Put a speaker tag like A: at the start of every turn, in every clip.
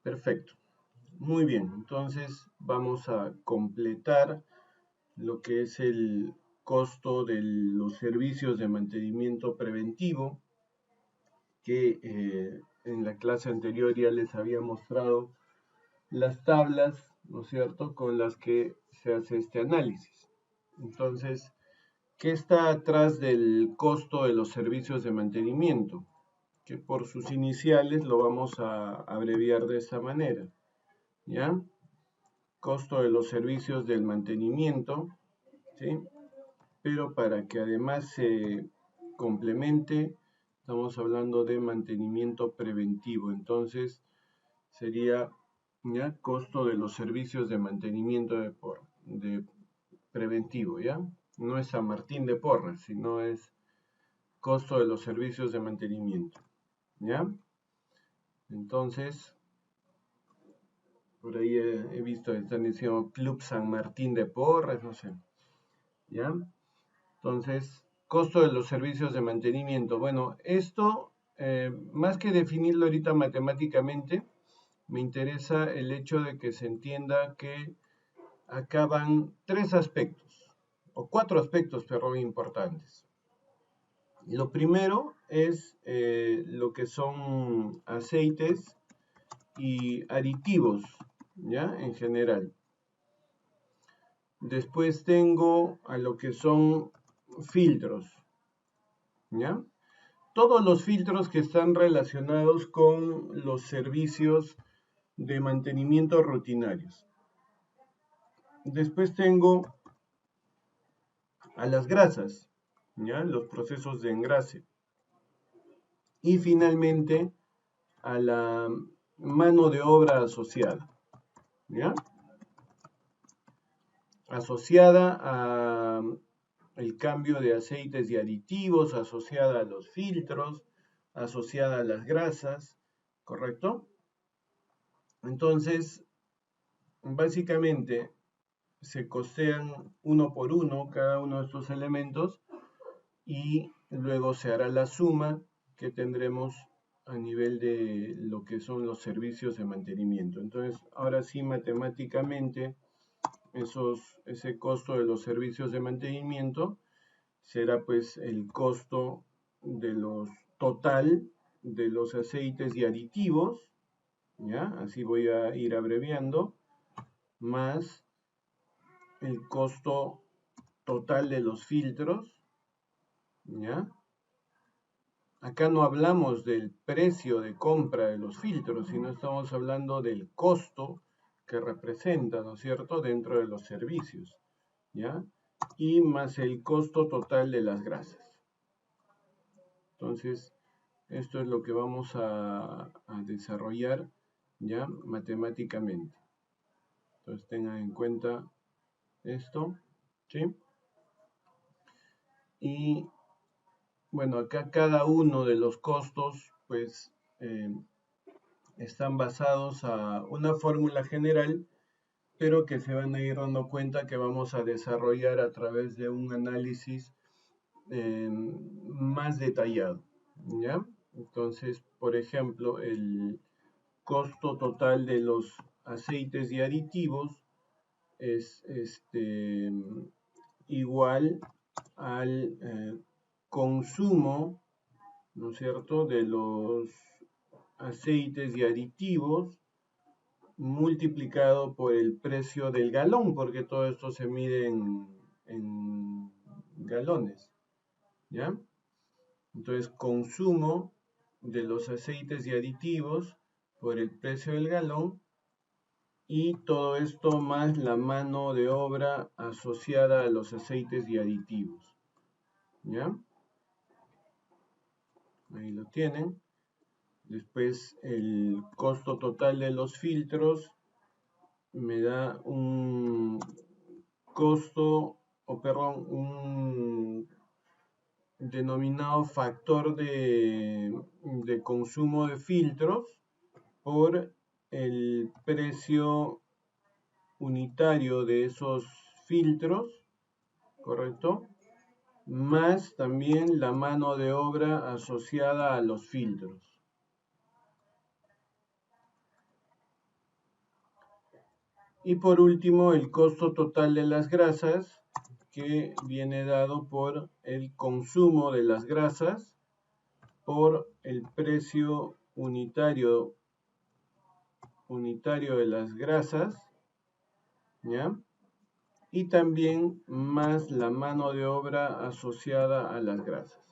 A: Perfecto. Muy bien. Entonces vamos a completar lo que es el costo de los servicios de mantenimiento preventivo, que en la clase anterior ya les había mostrado las tablas, ¿no es cierto?, con las que se hace este análisis. Entonces, ¿qué está atrás del costo de los servicios de mantenimiento? Que por sus iniciales lo vamos a abreviar de esta manera, ¿ya? Costo de los servicios del mantenimiento, ¿sí? Pero para que además se complemente, estamos hablando de mantenimiento preventivo. Entonces, sería, ¿ya?, costo de los servicios de mantenimiento de preventivo, ¿ya? No es San Martín de Porres, sino es costo de los servicios de mantenimiento, ¿ya? Entonces, por ahí he visto que están diciendo Club San Martín de Porres, no sé, ¿ya? Entonces, costo de los servicios de mantenimiento. Bueno, esto, más que definirlo ahorita matemáticamente, me interesa el hecho de que se entienda que acá van tres aspectos, o cuatro aspectos, perdón, importantes. Lo primero es lo que son aceites y aditivos, ¿ya? En general. Después tengo a lo que son filtros, ¿ya? Todos los filtros que están relacionados con los servicios de mantenimiento rutinarios. Después tengo a las grasas, ¿ya?, los procesos de engrase. Y finalmente a la mano de obra asociada, ¿ya? Asociada a el cambio de aceites y aditivos, asociada a los filtros, asociada a las grasas, ¿correcto? Entonces, básicamente se costean uno por uno cada uno de estos elementos y luego se hará la suma que tendremos a nivel de lo que son los servicios de mantenimiento. Entonces, ahora sí, matemáticamente, ese costo de los servicios de mantenimiento será pues el costo de los total de los aceites y aditivos, ¿ya? Así voy a ir abreviando, más el costo total de los filtros, ¿ya? Acá no hablamos del precio de compra de los filtros, sino estamos hablando del costo que representa, ¿no es cierto?, dentro de los servicios, ¿ya? Y más el costo total de las grasas. Entonces, esto es lo que vamos a desarrollar ya matemáticamente. Entonces, tengan en cuenta esto, ¿sí? Y bueno, acá cada uno de los costos, pues, están basados a una fórmula general, pero que se van a ir dando cuenta que vamos a desarrollar a través de un análisis más detallado, ¿ya? Entonces, por ejemplo, el costo total de los aceites y aditivos es igual al consumo, ¿no es cierto?, de los aceites y aditivos multiplicado por el precio del galón, porque todo esto se mide en galones, ¿ya? Entonces, consumo de los aceites y aditivos por el precio del galón y todo esto más la mano de obra asociada a los aceites y aditivos, ¿ya? Ahí lo tienen. Después el costo total de los filtros me da un costo, un denominado factor de consumo de filtros por el precio unitario de esos filtros, ¿correcto? Más también la mano de obra asociada a los filtros. Y por último, el costo total de las grasas, que viene dado por el consumo de las grasas por el precio unitario de las grasas, ¿ya? Y también más la mano de obra asociada a las grasas.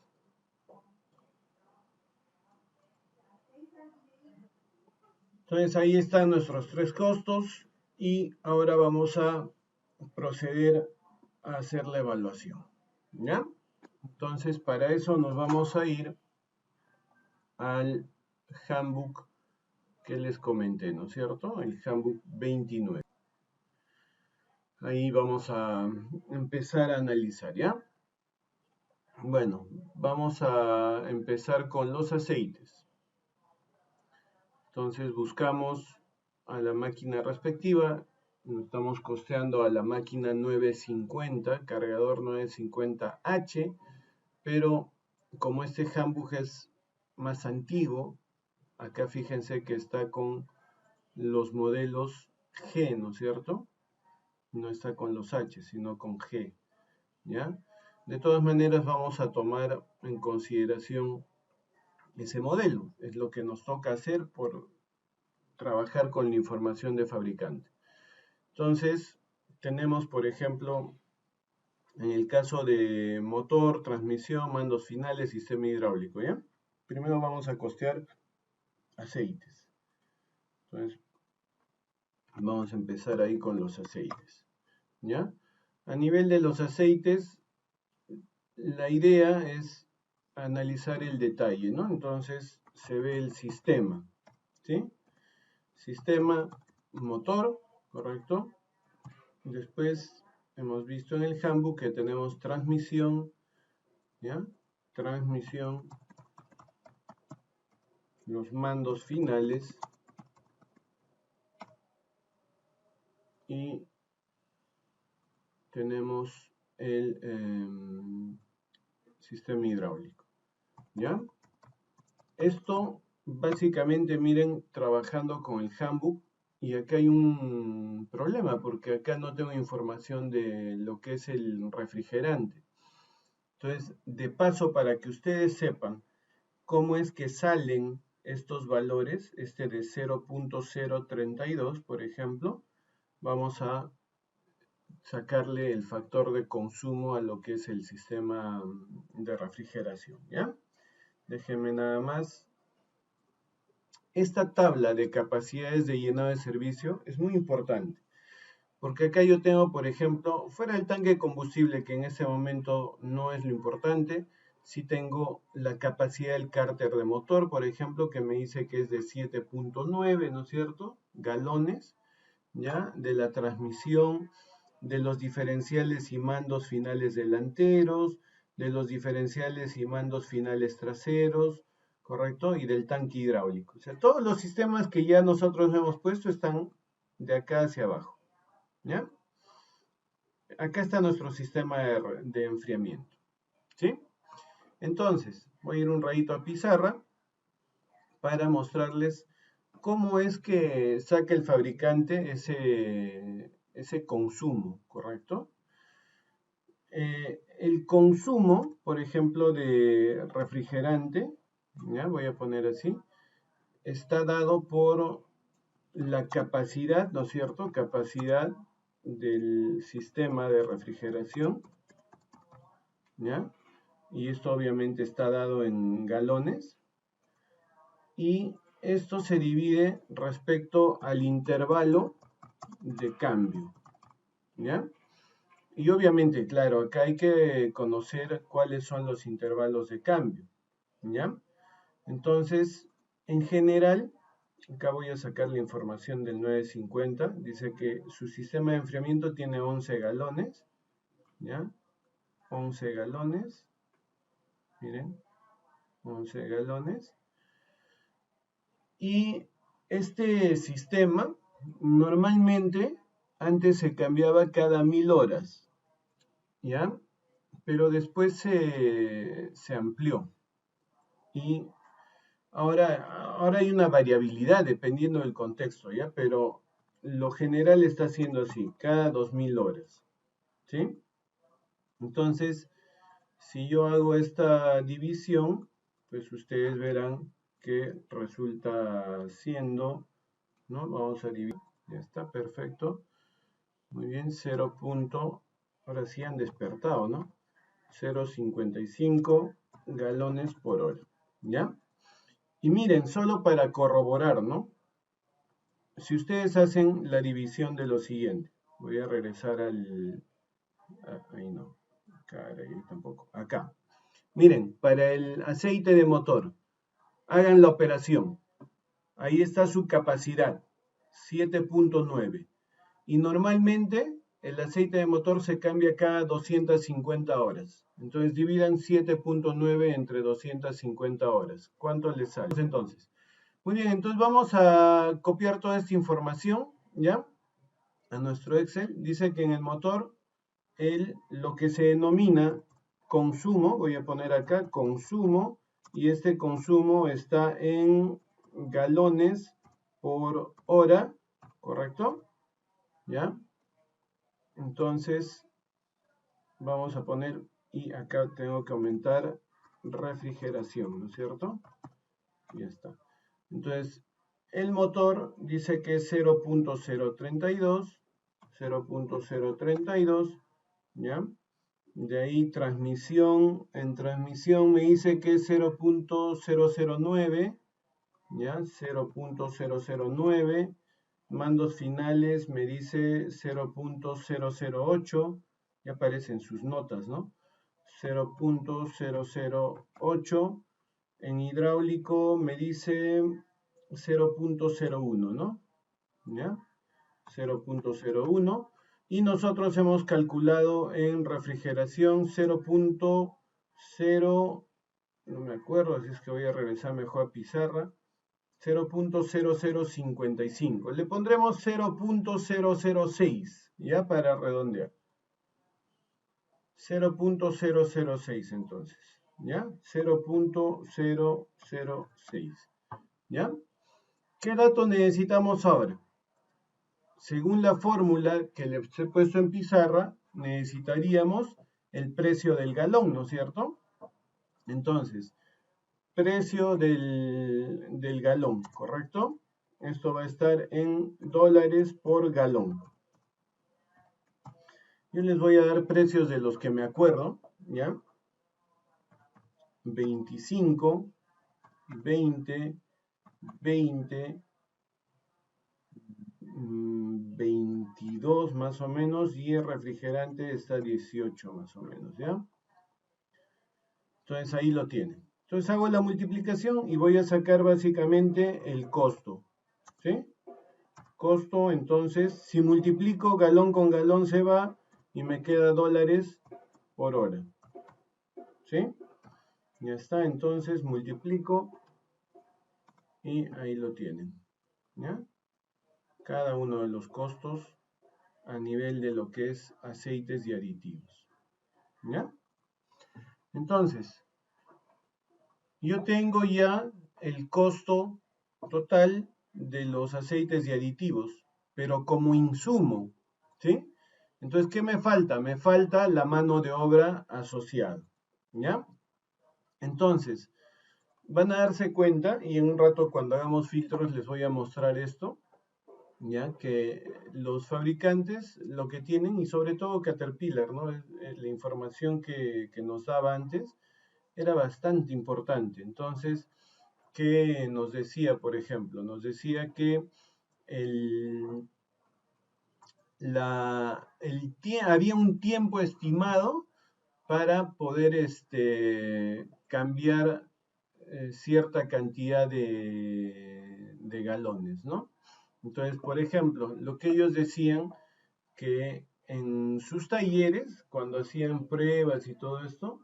A: Entonces ahí están nuestros tres costos y ahora vamos a proceder a hacer la evaluación, ¿ya? Entonces para eso nos vamos a ir al handbook que les comenté, ¿no es cierto? El handbook 29. Ahí vamos a empezar a analizar, ¿ya? Bueno, vamos a empezar con los aceites. Entonces buscamos a la máquina respectiva, estamos costeando a la máquina 950, cargador 950H, pero como este handbook es más antiguo, acá fíjense que está con los modelos G, ¿no es cierto? No está con los H, sino con G, ¿ya? De todas maneras vamos a tomar en consideración ese modelo, es lo que nos toca hacer por trabajar con la información de fabricante. Entonces, tenemos, por ejemplo, en el caso de motor, transmisión, mandos finales, sistema hidráulico, ¿ya? Primero vamos a costear aceites. Entonces, vamos a empezar ahí con los aceites, ¿ya? A nivel de los aceites, la idea es analizar el detalle, ¿no? Entonces, se ve el sistema, ¿sí? Sistema motor, ¿correcto? Después hemos visto en el handbook que tenemos transmisión, ¿ya? Transmisión, los mandos finales y tenemos el sistema hidráulico, ¿ya? Esto básicamente, miren, trabajando con el handbook, y acá hay un problema porque acá no tengo información de lo que es el refrigerante. Entonces, de paso, para que ustedes sepan cómo es que salen estos valores, este de 0.032, por ejemplo, vamos a sacarle el factor de consumo a lo que es el sistema de refrigeración, ¿ya? Déjenme nada más. Esta tabla de capacidades de llenado de servicio es muy importante, porque acá yo tengo, por ejemplo, fuera del tanque de combustible, que en ese momento no es lo importante, sí tengo la capacidad del cárter de motor, por ejemplo, que me dice que es de 7.9, ¿no es cierto? Galones, ¿ya? De la transmisión, de los diferenciales y mandos finales delanteros, de los diferenciales y mandos finales traseros, ¿correcto? Y del tanque hidráulico. O sea, todos los sistemas que ya nosotros hemos puesto están de acá hacia abajo, ¿ya? Acá está nuestro sistema de enfriamiento, ¿sí? Entonces, voy a ir un rayito a pizarra para mostrarles cómo es que saca el fabricante ese consumo, ¿correcto? El consumo, por ejemplo, de refrigerante, ¿ya? Voy a poner así, está dado por la capacidad, ¿no es cierto? Capacidad del sistema de refrigeración, ¿ya? Y esto obviamente está dado en galones. Y esto se divide respecto al intervalo de cambio, ¿ya? Y obviamente, claro, acá hay que conocer cuáles son los intervalos de cambio, ¿ya? Entonces, en general, acá voy a sacar la información del 950, dice que su sistema de enfriamiento tiene 11 galones, ¿ya? 11 galones, miren, 11 galones. Y este sistema normalmente antes se cambiaba cada 1000 horas, ¿ya? Pero después se amplió. Y ahora hay una variabilidad dependiendo del contexto, ¿ya? Pero lo general está siendo así, cada 2000 horas, ¿sí? Entonces, si yo hago esta división, pues ustedes verán que resulta siendo, ¿no? Vamos a dividir, ya está, perfecto. Muy bien, 0. Ahora sí han despertado, ¿no? 0,55 galones por hora, ¿ya? Y miren, solo para corroborar, ¿no? Si ustedes hacen la división de lo siguiente, voy a regresar al... ahí no, caray, ahí tampoco, acá. Miren, para el aceite de motor, hagan la operación. Ahí está su capacidad, 7.9. Y normalmente el aceite de motor se cambia cada 250 horas. Entonces dividan 7.9 entre 250 horas. ¿Cuánto les sale? Entonces, muy bien, entonces vamos a copiar toda esta información, ¿ya? A nuestro Excel. Dice que en el motor, lo que se denomina consumo, voy a poner acá consumo, y este consumo está en galones por hora, ¿correcto? ¿Ya? Entonces, vamos a poner, y acá tengo que aumentar refrigeración, ¿no es cierto? Ya está. Entonces, el motor dice que es 0.032, 0.032, ¿ya? De ahí transmisión, en transmisión me dice que es 0.009, ¿ya? 0.009. Mandos finales me dice 0.008, ya aparecen sus notas, ¿no? 0.008. En hidráulico me dice 0.01, ¿no? ¿Ya? 0.01. Y nosotros hemos calculado en refrigeración 0.0, no me acuerdo, así es que voy a regresar mejor a pizarra, 0.0055. Le pondremos 0.006, ¿ya? Para redondear. 0.006 entonces, ¿ya? 0.006, ¿ya? ¿Qué dato necesitamos ahora? Según la fórmula que les he puesto en pizarra, necesitaríamos el precio del galón, ¿no es cierto? Entonces, precio del galón, ¿correcto? Esto va a estar en dólares por galón. Yo les voy a dar precios de los que me acuerdo, ¿ya? 25, 20, 20, 22 más o menos, y el refrigerante está 18 más o menos, ¿ya? Entonces ahí lo tienen. Entonces hago la multiplicación y voy a sacar básicamente el costo, ¿sí? Costo, entonces, si multiplico galón con galón se va y me queda dólares por hora, ¿sí? Ya está, entonces multiplico y ahí lo tienen, ¿ya? Cada uno de los costos a nivel de lo que es aceites y aditivos, ¿ya? Entonces, yo tengo ya el costo total de los aceites y aditivos, pero como insumo, ¿sí? Entonces, ¿qué me falta? Me falta la mano de obra asociada, ¿ya? Entonces, van a darse cuenta, y en un rato cuando hagamos filtros les voy a mostrar esto, ya que los fabricantes lo que tienen, y sobre todo Caterpillar, ¿no? La información que nos daba antes era bastante importante. Entonces, ¿qué nos decía, por ejemplo? Nos decía que había un tiempo estimado para poder cambiar cierta cantidad de galones, ¿no? Entonces, por ejemplo, lo que ellos decían que en sus talleres, cuando hacían pruebas y todo esto,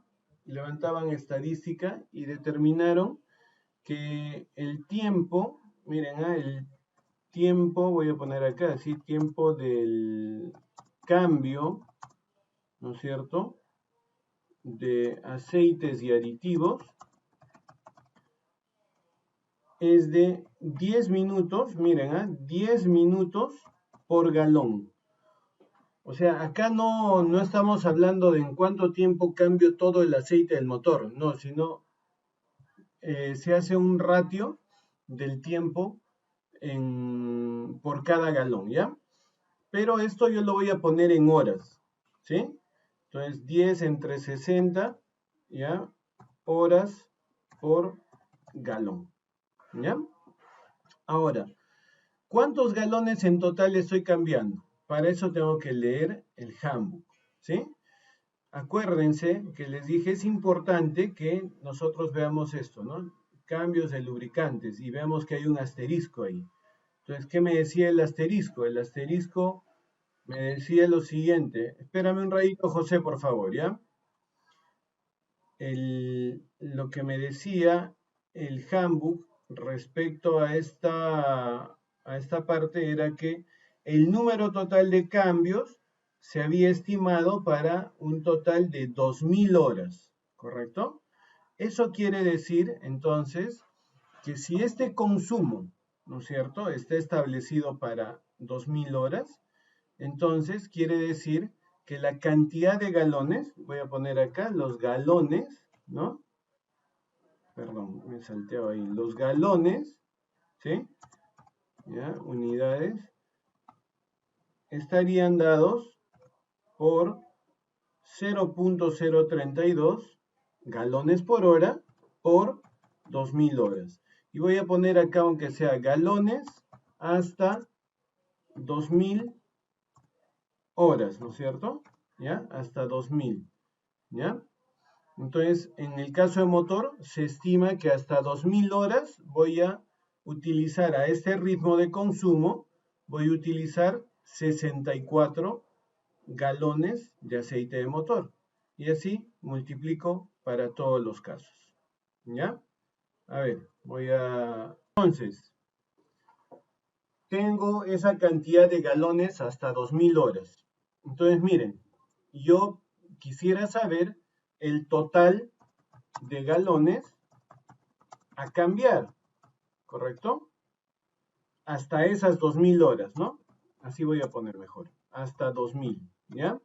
A: levantaban estadística y determinaron que el tiempo, miren, el tiempo, voy a poner acá, ¿sí? Tiempo del cambio, ¿no es cierto?, de aceites y aditivos es de 10 minutos, miren, 10 minutos por galón. O sea, acá no estamos hablando de en cuánto tiempo cambio todo el aceite del motor, no, sino se hace un ratio del tiempo por cada galón, ¿ya? Pero esto yo lo voy a poner en horas, ¿sí? Entonces 10 entre 60, ¿ya? Horas por galón, ¿ya? Ahora, ¿cuántos galones en total estoy cambiando? Para eso tengo que leer el handbook, ¿sí? Acuérdense que les dije, es importante que nosotros veamos esto, ¿no? Cambios de lubricantes y veamos que hay un asterisco ahí. Entonces, ¿qué me decía el asterisco? El asterisco me decía lo siguiente. Espérame un ratito, José, por favor, ¿ya? Lo que me decía el handbook respecto a esta parte era que el número total de cambios se había estimado para un total de 2000 horas, ¿correcto? Eso quiere decir, entonces, que si este consumo, ¿no es cierto?, está establecido para 2000 horas, entonces quiere decir que la cantidad de galones, voy a poner acá los galones, ¿no? Perdón, me salteo ahí. Los galones, ¿sí? ¿Ya? Unidades, estarían dados por 0.032 galones por hora por 2000 horas. Y voy a poner acá, aunque sea galones, hasta 2000 horas, ¿no es cierto? ¿Ya? Hasta 2000, ¿ya? Entonces, en el caso de motor, se estima que hasta 2000 horas voy a utilizar a este ritmo de consumo, voy a utilizar 64 galones de aceite de motor. Y así multiplico para todos los casos. ¿Ya? A ver, voy a... Entonces, tengo esa cantidad de galones hasta 2000 horas. Entonces, miren, yo quisiera saber el total de galones a cambiar, ¿correcto? Hasta esas 2000 horas, ¿no? Así voy a poner mejor, hasta 2000, ¿ya?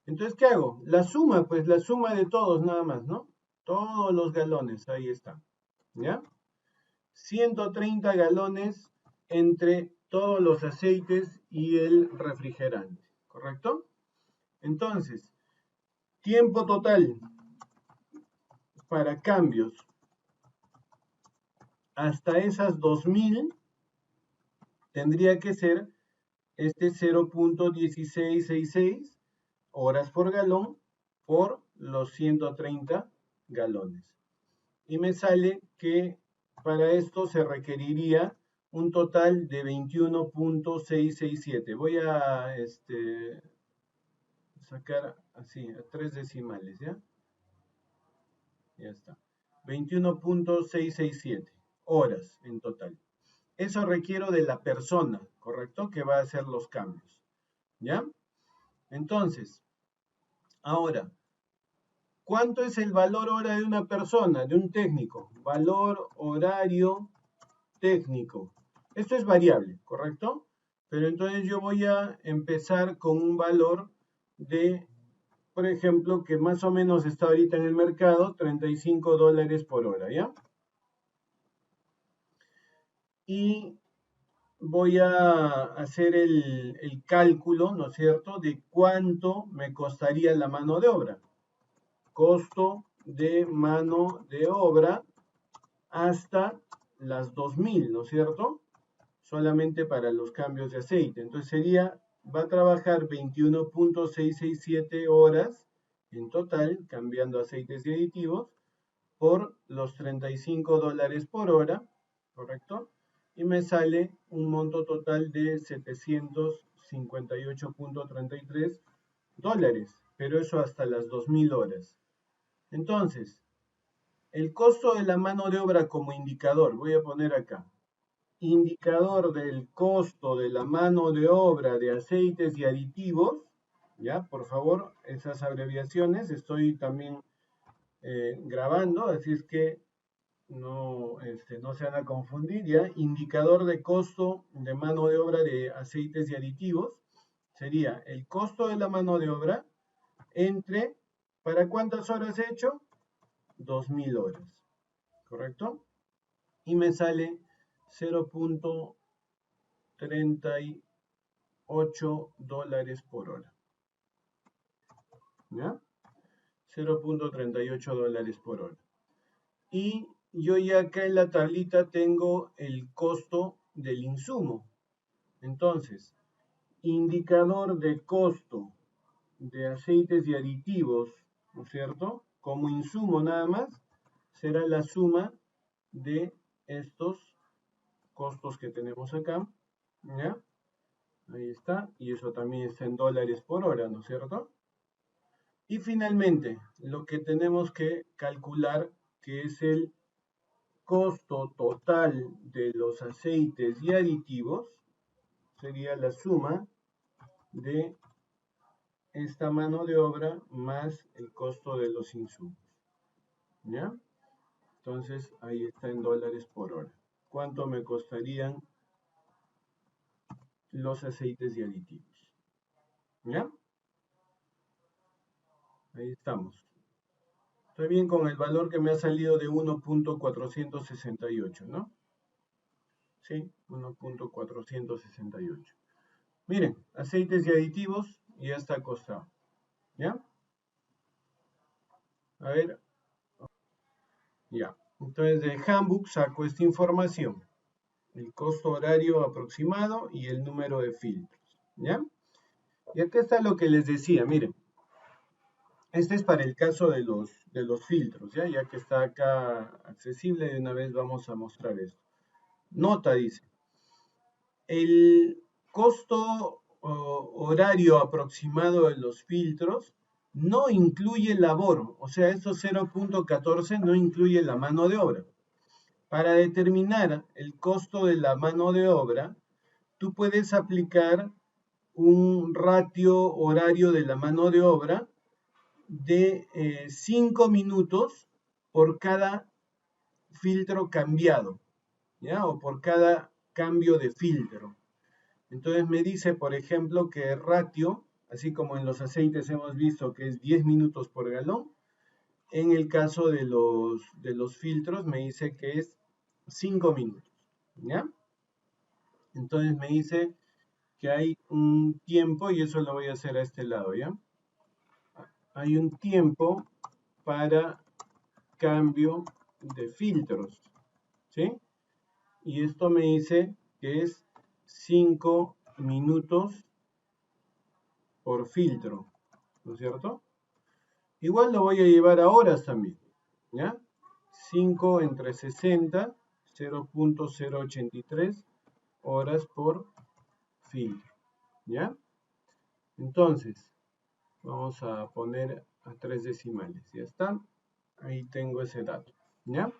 A: Entonces, ¿qué hago? La suma, pues la suma de todos nada más, ¿no? Todos los galones, ahí está, ¿ya? 130 galones entre todos los aceites y el refrigerante, ¿correcto? Entonces, tiempo total para cambios hasta esas 2000 tendría que ser este 0.1666 horas por galón por los 130 galones. Y me sale que para esto se requeriría un total de 21.667. Voy a sacar así, a 3 decimales, ¿ya? Ya está. 21.667 horas en total. Eso requiero de la persona, ¿correcto? Que va a hacer los cambios, ¿ya? Entonces, ahora, ¿cuánto es el valor hora de una persona, de un técnico? Valor horario técnico. Esto es variable, ¿correcto? Pero entonces yo voy a empezar con un valor de, por ejemplo, que más o menos está ahorita en el mercado, $35 por hora, ¿ya? Y voy a hacer el cálculo, ¿no es cierto?, de cuánto me costaría la mano de obra. Costo de mano de obra hasta las 2000, ¿no es cierto? Solamente para los cambios de aceite. Entonces sería, va a trabajar 21.667 horas en total, cambiando aceites y aditivos, por los $35 por hora, ¿correcto? Y me sale un monto total de 758.33 dólares, pero eso hasta las 2000 horas. Entonces, el costo de la mano de obra como indicador, voy a poner acá, indicador del costo de la mano de obra de aceites y aditivos, ya, por favor, esas abreviaciones, estoy también grabando, así es que no se van a confundir, ¿ya? Indicador de costo de mano de obra de aceites y aditivos sería el costo de la mano de obra entre, ¿para cuántas horas he hecho? 2000 horas, ¿correcto? Y me sale 0.38 dólares por hora, ¿ya? 0.38 dólares por hora. Y yo ya acá en la tablita tengo el costo del insumo. Entonces, indicador de costo de aceites y aditivos, ¿no es cierto? Como insumo nada más, será la suma de estos costos que tenemos acá, ¿ya? Ahí está, y eso también está en dólares por hora, ¿no es cierto? Y finalmente, lo que tenemos que calcular, que es el costo total de los aceites y aditivos, sería la suma de esta mano de obra más el costo de los insumos, ¿ya? Entonces, ahí está en dólares por hora. ¿Cuánto me costarían los aceites y aditivos? ¿Ya? Ahí estamos. Estoy bien con el valor que me ha salido de 1.468, ¿no? Sí, 1.468. Miren, aceites y aditivos ya está acostado. ¿Ya? A ver. Ya. Entonces, del handbook saco esta información. El costo horario aproximado y el número de filtros. ¿Ya? Y acá está lo que les decía, miren. Este es para el caso de los filtros, ¿ya? Ya que está acá accesible, de una vez vamos a mostrar esto. Nota, dice. El costo horario aproximado de los filtros no incluye labor, o sea, estos 0.14 no incluye la mano de obra. Para determinar el costo de la mano de obra, tú puedes aplicar un ratio horario de la mano de obra de 5 minutos por cada filtro cambiado, ¿ya? O por cada cambio de filtro. Entonces me dice, por ejemplo, que el ratio, así como en los aceites hemos visto que es 10 minutos por galón, en el caso de los filtros me dice que es 5 minutos, ¿ya? Entonces me dice que hay un tiempo, y eso lo voy a hacer a este lado, ¿ya? Hay un tiempo para cambio de filtros, ¿sí? Y esto me dice que es 5 minutos por filtro, ¿no es cierto? Igual lo voy a llevar a horas también, ¿ya? 5 entre 60, 0.083 horas por filtro, ¿ya? Entonces, vamos a poner a 3 decimales, ¿ya está? Ahí tengo ese dato, ¿ya?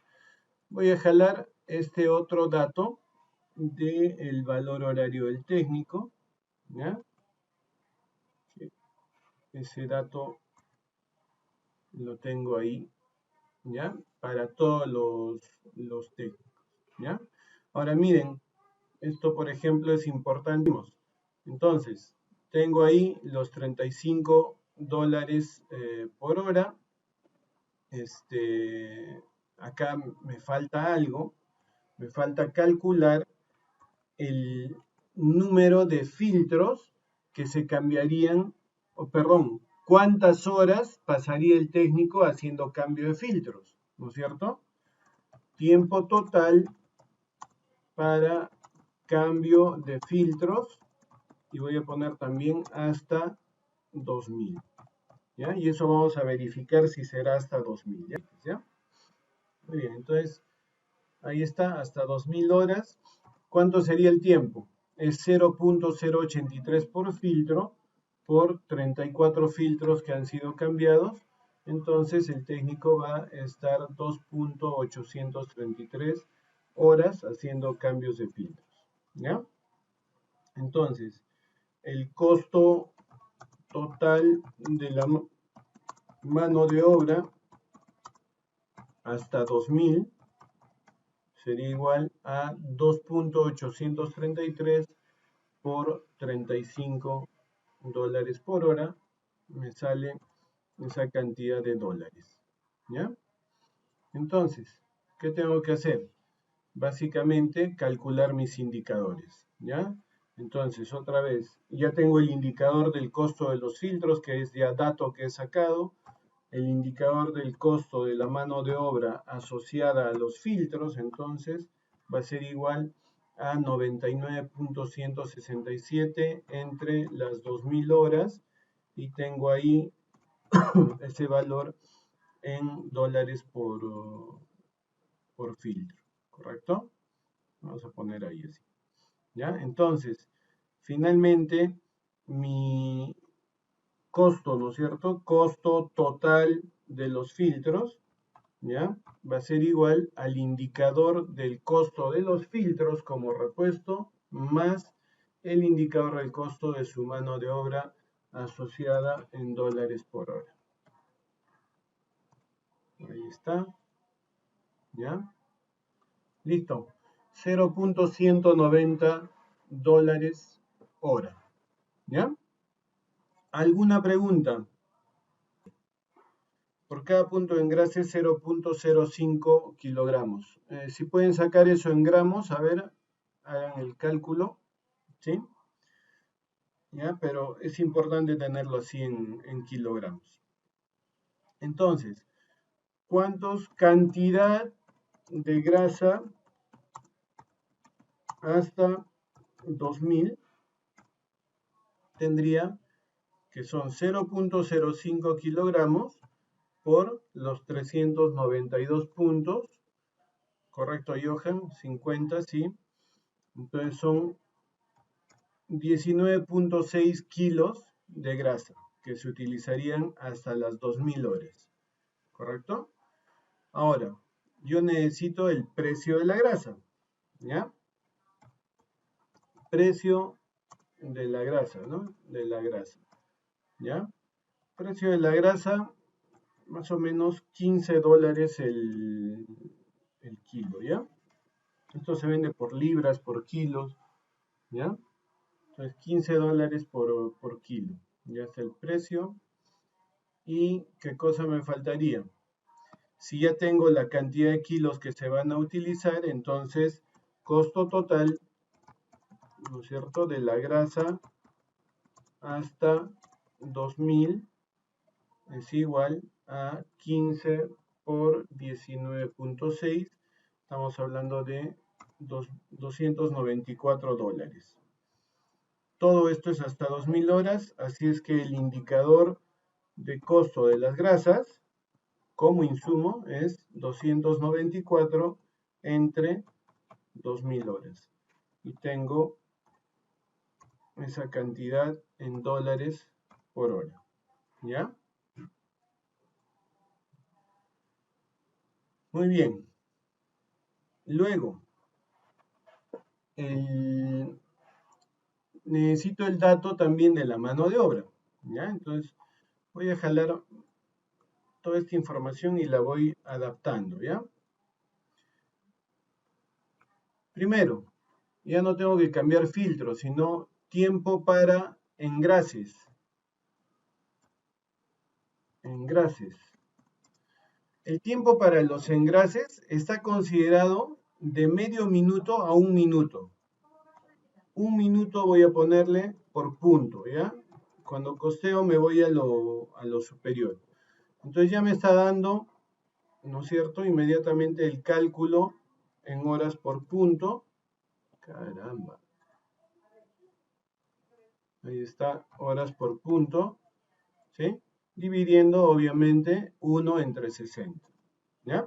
A: Voy a jalar este otro dato del valor horario del técnico, ¿ya? Ese dato lo tengo ahí, ¿ya? Para todos los técnicos, ¿ya? Ahora miren, esto por ejemplo es importante. Entonces, tengo ahí los 35 dólares por hora. Acá me falta algo, me falta calcular el número de filtros que se cambiarían, o perdón, cuántas horas pasaría el técnico haciendo cambio de filtros, ¿no es cierto? Tiempo total para cambio de filtros, y voy a poner también hasta 2000, ¿ya? Y eso vamos a verificar si será hasta 2000, ¿ya? Muy bien, entonces ahí está, hasta 2000 horas. ¿Cuánto sería el tiempo? Es 0.083 por filtro por 34 filtros que han sido cambiados. Entonces el técnico va a estar 2.833 horas haciendo cambios de filtros, ¿ya? Entonces, el costo total de la mano de obra hasta 2000 sería igual a 2.833 por 35 dólares por hora. Me sale esa cantidad de dólares. ¿Ya? Entonces, ¿qué tengo que hacer? Básicamente, calcular mis indicadores. ¿Ya? Entonces, otra vez, ya tengo el indicador del costo de los filtros, que es ya dato que he sacado. El indicador del costo de la mano de obra asociada a los filtros, entonces, va a ser igual a 99.167 entre las 2000 horas y tengo ahí ese valor en dólares por filtro, ¿correcto? Vamos a poner ahí así, ¿ya? Entonces, finalmente, mi costo, ¿no es cierto? Costo total de los filtros, ¿ya? Va a ser igual al indicador del costo de los filtros como repuesto más el indicador del costo de su mano de obra asociada en dólares por hora. Ahí está. ¿Ya? Listo. 0.190 dólares hora. ¿Ya? ¿Alguna pregunta? Por cada punto de engrase 0.05 kilogramos. Si pueden sacar eso en gramos, a ver, hagan el cálculo. ¿Sí? ¿Ya? Pero es importante tenerlo así en kilogramos. Entonces, ¿cuántos cantidad de grasa hasta 2000 tendría que son 0.05 kilogramos por los 392 puntos, correcto Johan, 50, sí, entonces son 19.6 kilos de grasa que se utilizarían hasta las 2000 horas, correcto. Ahora, yo necesito el precio de la grasa, ¿ya? Precio de la grasa, ¿no? De la grasa, ¿ya? Precio de la grasa, más o menos 15 dólares el kilo, ¿ya? Esto se vende por libras, por kilos, ¿ya? Entonces 15 dólares por kilo, ya está el precio. ¿Y qué cosa me faltaría? Si ya tengo la cantidad de kilos que se van a utilizar, entonces costo total, ¿no es cierto?, de la grasa hasta 2000 es igual a 15 por 19.6. Estamos hablando de 294 dólares. Todo esto es hasta 2000 horas, así es que el indicador de costo de las grasas como insumo es 294 entre 2000 horas. Y tengo esa cantidad en dólares por hora. ¿Ya? Muy bien. Luego, necesito el dato también de la mano de obra. ¿Ya? Entonces, voy a jalar toda esta información y la voy adaptando. ¿Ya? Primero, ya no tengo que cambiar filtros, sino tiempo para engrases. Engrases. El tiempo para los engrases está considerado de medio minuto a 1 minuto. 1 minuto voy a ponerle por punto, ¿ya? Cuando costeo me voy a lo superior. Entonces ya me está dando, ¿no es cierto?, inmediatamente el cálculo en horas por punto. Caramba. Ahí está, horas por punto, ¿sí? Dividiendo, obviamente, 1 entre 60, ¿ya?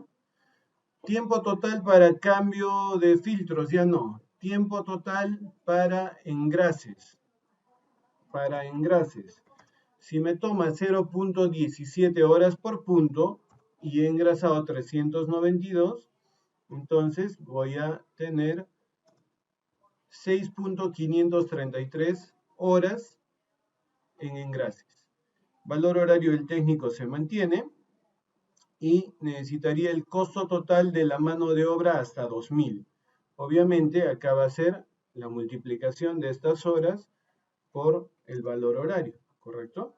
A: Tiempo total para cambio de filtros, ya no. Tiempo total para engrases. Para engrases. Si me toma 0.17 horas por punto y he engrasado 392, entonces voy a tener 6.533 horas en engrases. Valor horario del técnico se mantiene. y necesitaría el costo total de la mano de obra hasta 2000. Obviamente acá va a ser la multiplicación de estas horas por el valor horario, ¿correcto?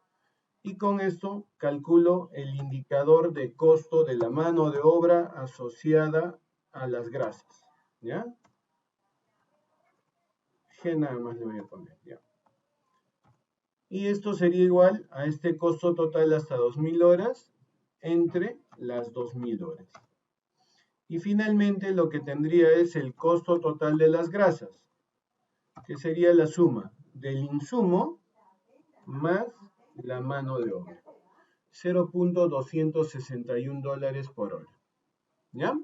A: Y con esto calculo el indicador de costo de la mano de obra asociada a las grasas, ¿ya? G nada más le voy a poner, ¿ya? Y esto sería igual a este costo total hasta 2000 horas entre las 2000 horas. Y finalmente lo que tendría es el costo total de las grasas, que sería la suma del insumo más la mano de obra. 0.261 dólares por hora. ¿Ya?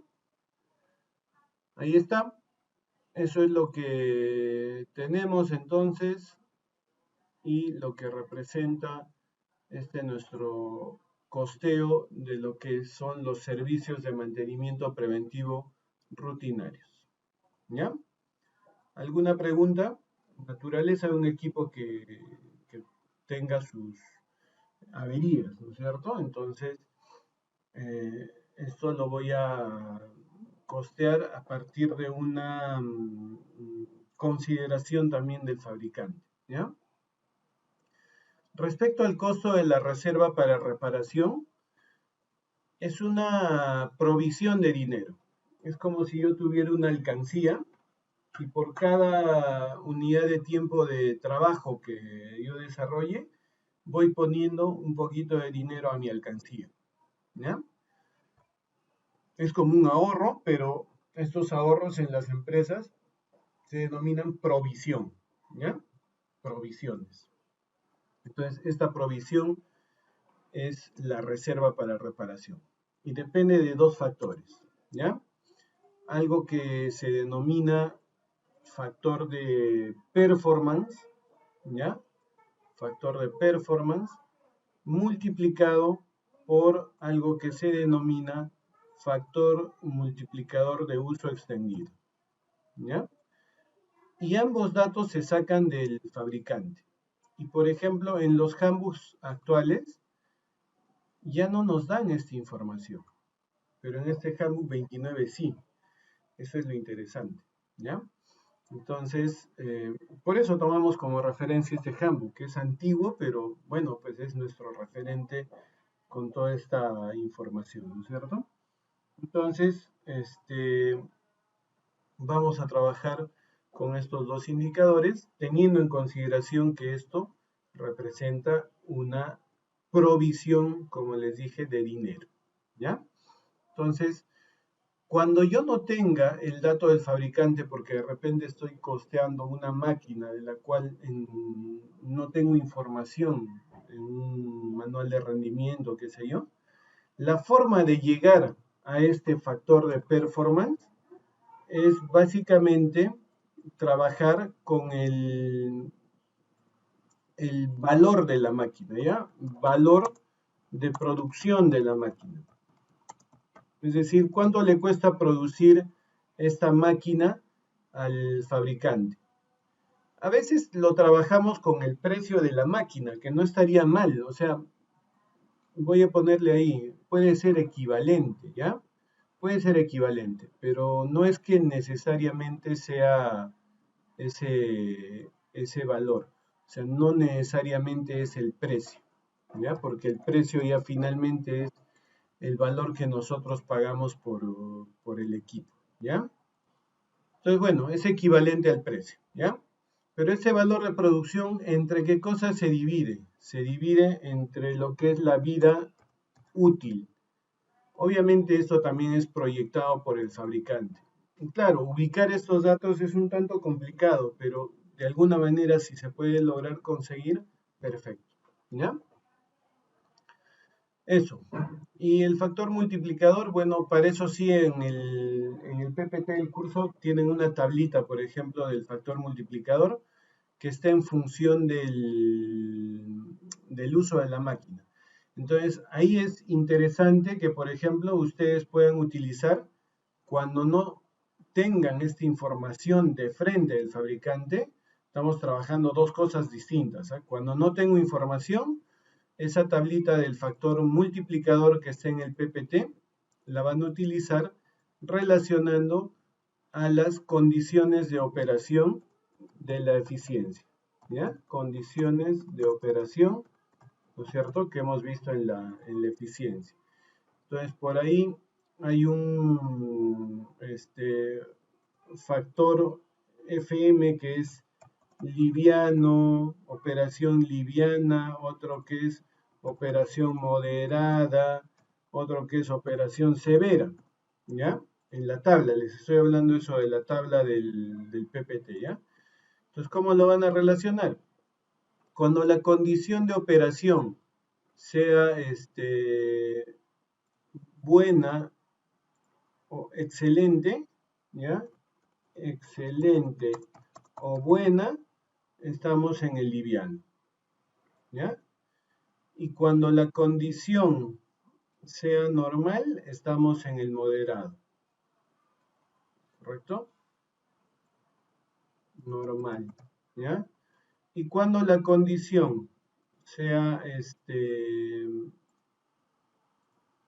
A: Ahí está. Eso es lo que tenemos entonces y lo que representa nuestro costeo de lo que son los servicios de mantenimiento preventivo rutinarios. ¿Ya? ¿Alguna pregunta? Naturaleza de un equipo que tenga sus averías, ¿no es cierto? Entonces, esto lo voy a costear a partir de una consideración también del fabricante, ¿ya? Respecto al costo de la reserva para reparación, es una provisión de dinero. Es como si yo tuviera una alcancía y por cada unidad de tiempo de trabajo que yo desarrolle, voy poniendo un poquito de dinero a mi alcancía, ¿ya? Es como un ahorro, pero estos ahorros en las empresas se denominan provisión, ¿ya? Provisiones. Entonces, esta provisión es la reserva para reparación y depende de dos factores, ¿ya? Algo que se denomina factor de performance, ¿ya? Factor de performance multiplicado por algo que se denomina factor multiplicador de uso extendido, ¿ya? Y ambos datos se sacan del fabricante. Y por ejemplo, en los handbooks actuales ya no nos dan esta información, pero en este handbook 29 sí. Eso es lo interesante, ¿ya? Entonces, por eso tomamos como referencia este handbook, que es antiguo, pero bueno, pues es nuestro referente con toda esta información, ¿no es cierto? Entonces, vamos a trabajar con estos dos indicadores, teniendo en consideración que esto representa una provisión, como les dije, de dinero, ¿ya? Entonces, cuando yo no tenga el dato del fabricante, porque de repente estoy costeando una máquina de la cual no tengo información en un manual de rendimiento, qué sé yo, la forma de llegar a este factor de performance es básicamente trabajar con el valor de la máquina, ¿ya? Valor de producción de la máquina. Es decir, ¿cuánto le cuesta producir esta máquina al fabricante? A veces lo trabajamos con el precio de la máquina, que no estaría mal, o sea, voy a ponerle ahí, puede ser equivalente, ¿ya? Puede ser equivalente, pero no es que necesariamente sea ese valor. O sea, no necesariamente es el precio, ¿ya? Porque el precio ya finalmente es el valor que nosotros pagamos por el equipo, ¿ya? Entonces, bueno, es equivalente al precio, ¿ya? Pero ese valor de producción, ¿entre qué cosas se divide? Se divide entre lo que es la vida útil. Obviamente esto también es proyectado por el fabricante. Y claro, ubicar estos datos es un tanto complicado, pero de alguna manera si se puede lograr conseguir, perfecto, ¿ya? Eso. Y el factor multiplicador, bueno, para eso sí en el PPT del curso tienen una tablita, por ejemplo, del factor multiplicador que está en función del uso de la máquina. Entonces, ahí es interesante que, por ejemplo, ustedes puedan utilizar cuando no tengan esta información de frente del fabricante, estamos trabajando dos cosas distintas, ¿eh? Cuando no tengo información, esa tablita del factor multiplicador que está en el PPT, la van a utilizar relacionando a las condiciones de operación de la eficiencia, ¿ya? Condiciones de operación, ¿no es cierto?, que hemos visto en la eficiencia. Entonces, por ahí hay un factor FM que es liviano, operación liviana, otro que es operación moderada, otro que es operación severa, ¿ya? En la tabla, les estoy hablando eso de la tabla del PPT, ¿ya? Entonces, ¿cómo lo van a relacionar? Cuando la condición de operación sea buena o excelente, ¿ya? Excelente o buena, estamos en el liviano, ¿ya? Y cuando la condición sea normal, estamos en el moderado, ¿correcto? Normal, ¿ya? Y cuando la condición sea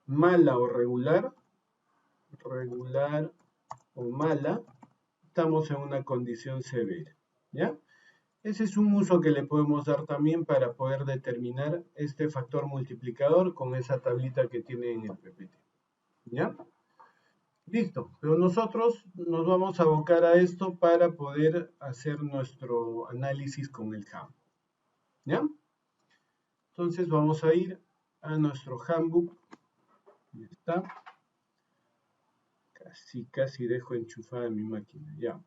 A: mala o regular o mala, estamos en una condición severa, ¿ya? Ese es un uso que le podemos dar también para poder determinar este factor multiplicador con esa tablita que tiene en el PPT, ¿ya? Listo, pero nosotros nos vamos a abocar a esto para poder hacer nuestro análisis con el handbook, ¿ya? Entonces vamos a ir a nuestro handbook, ya está, casi dejo enchufada mi máquina, ya.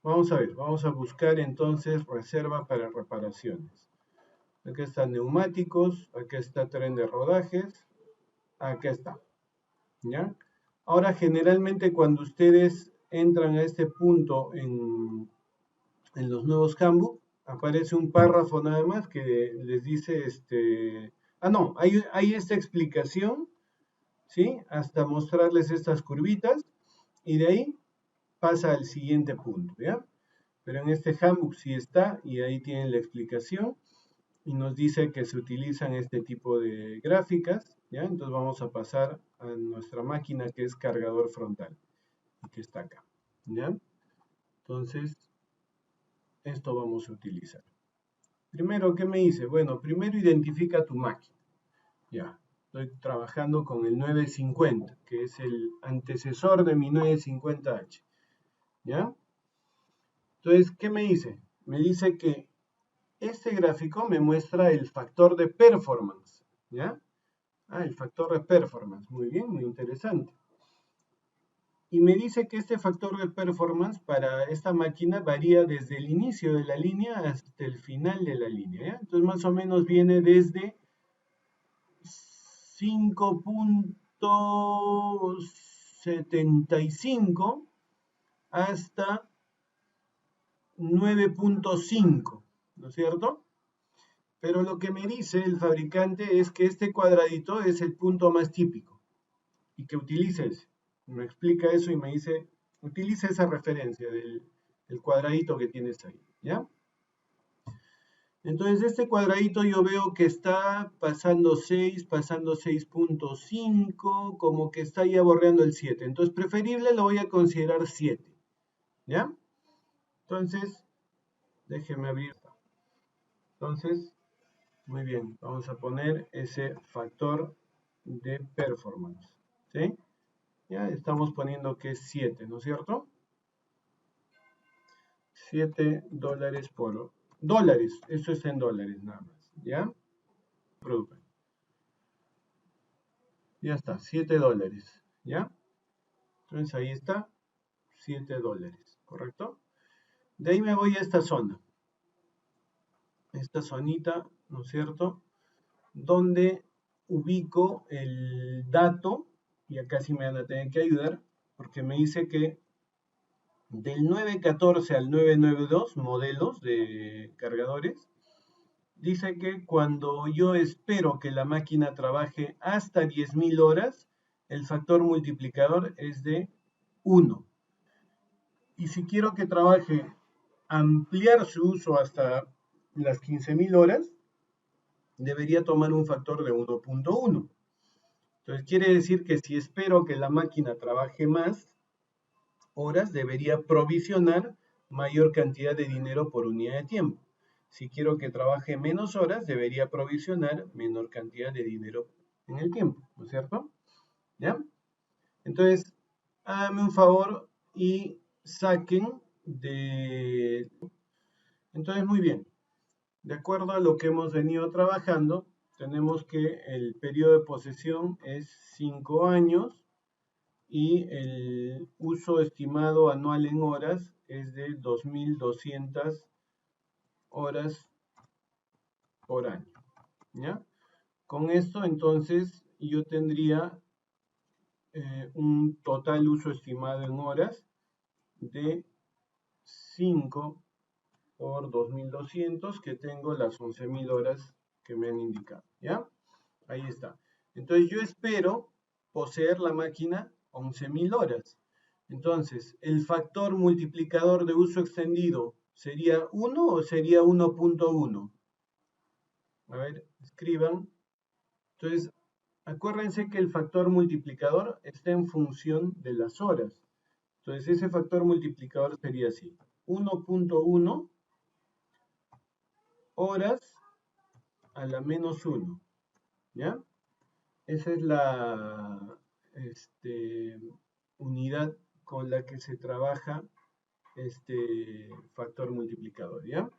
A: Vamos a ver, vamos a buscar entonces reserva para reparaciones. Acá están neumáticos, acá está tren de rodajes, acá está, ¿ya? Ahora, generalmente cuando ustedes entran a este punto en los nuevos handbook, aparece un párrafo nada más que les dice, no, hay esta explicación, ¿sí? Hasta mostrarles estas curvitas, y de ahí pasa al siguiente punto, ¿ya? Pero en este handbook sí está, y ahí tienen la explicación, y nos dice que se utilizan este tipo de gráficas, ¿ya? Entonces vamos a pasar a nuestra máquina que es cargador frontal, que está acá, ¿ya? Entonces, esto vamos a utilizar. Primero, ¿qué me dice? Bueno, primero identifica tu máquina. Ya, estoy trabajando con el 950, que es el antecesor de mi 950H, ¿ya? Entonces, ¿qué me dice? Me dice que este gráfico me muestra el factor de performance, ¿ya? El factor de performance, muy bien, muy interesante. Y me dice que este factor de performance para esta máquina varía desde el inicio de la línea hasta el final de la línea, ¿ya? Entonces más o menos viene desde 5.75 hasta 9.5, ¿no es cierto? Pero lo que me dice el fabricante es que este cuadradito es el punto más típico y que utilices. Me explica eso y me dice, utiliza esa referencia del cuadradito que tienes ahí, ¿ya? Entonces este cuadradito yo veo que está pasando 6, pasando 6.5, como que está ya borreando el 7. Entonces preferible lo voy a considerar 7, ¿ya? Entonces, déjeme abrir. Entonces, muy bien, vamos a poner ese factor de performance, ¿sí? Ya estamos poniendo que es 7, ¿no es cierto? $7 por dólares, eso es en dólares nada más, ¿ya? Producto. Ya está, $7, ¿ya? Entonces ahí está, $7, ¿correcto? De ahí me voy a esta zona, esta zonita, ¿no es cierto? Donde ubico el dato, y acá sí me van a tener que ayudar, porque me dice que del 914 al 992 modelos de cargadores, dice que cuando yo espero que la máquina trabaje hasta 10.000 horas, el factor multiplicador es de 1. Y si quiero que trabaje, ampliar su uso hasta las 15.000 horas, debería tomar un factor de 1.1. Entonces quiere decir que si espero que la máquina trabaje más horas, debería provisionar mayor cantidad de dinero por unidad de tiempo. Si quiero que trabaje menos horas, debería provisionar menor cantidad de dinero en el tiempo, ¿no es cierto? ¿Ya? Entonces, háganme un favor y saquen de... Entonces, muy bien. De acuerdo a lo que hemos venido trabajando, tenemos que el periodo de posesión es 5 años y el uso estimado anual en horas es de 2.200 horas por año. ¿Ya? Con esto, entonces, yo tendría un total uso estimado en horas de 5 por 2.200, que tengo las 11.000 horas que me han indicado. ¿Ya? Ahí está. Entonces yo espero poseer la máquina 11.000 horas. Entonces, ¿el factor multiplicador de uso extendido sería 1 o sería 1.1? A ver, escriban. Entonces, acuérdense que el factor multiplicador está en función de las horas. Entonces, ese factor multiplicador sería así. 1.1 horas a la menos 1. ¿Ya? Esa es la unidad con la que se trabaja este factor multiplicador, ¿ya?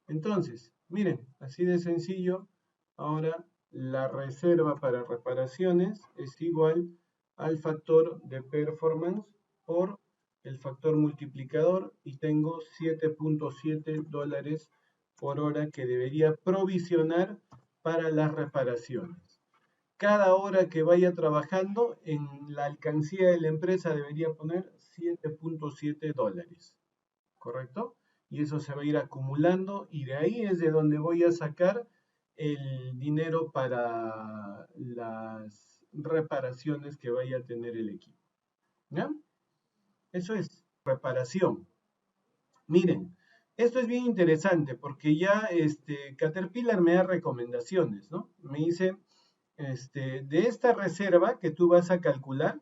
A: Entonces, miren, así de sencillo, ahora la reserva para reparaciones es igual al factor de performance por el factor multiplicador y tengo 7.7 dólares por hora que debería provisionar para las reparaciones. Cada hora que vaya trabajando en la alcancía de la empresa debería poner 7.7 dólares, ¿correcto? Y eso se va a ir acumulando y de ahí es de donde voy a sacar el dinero para las reparaciones que vaya a tener el equipo. ¿Ya? Eso es reparación. Miren, esto es bien interesante porque ya Caterpillar me da recomendaciones, ¿no? Me dice, de esta reserva que tú vas a calcular,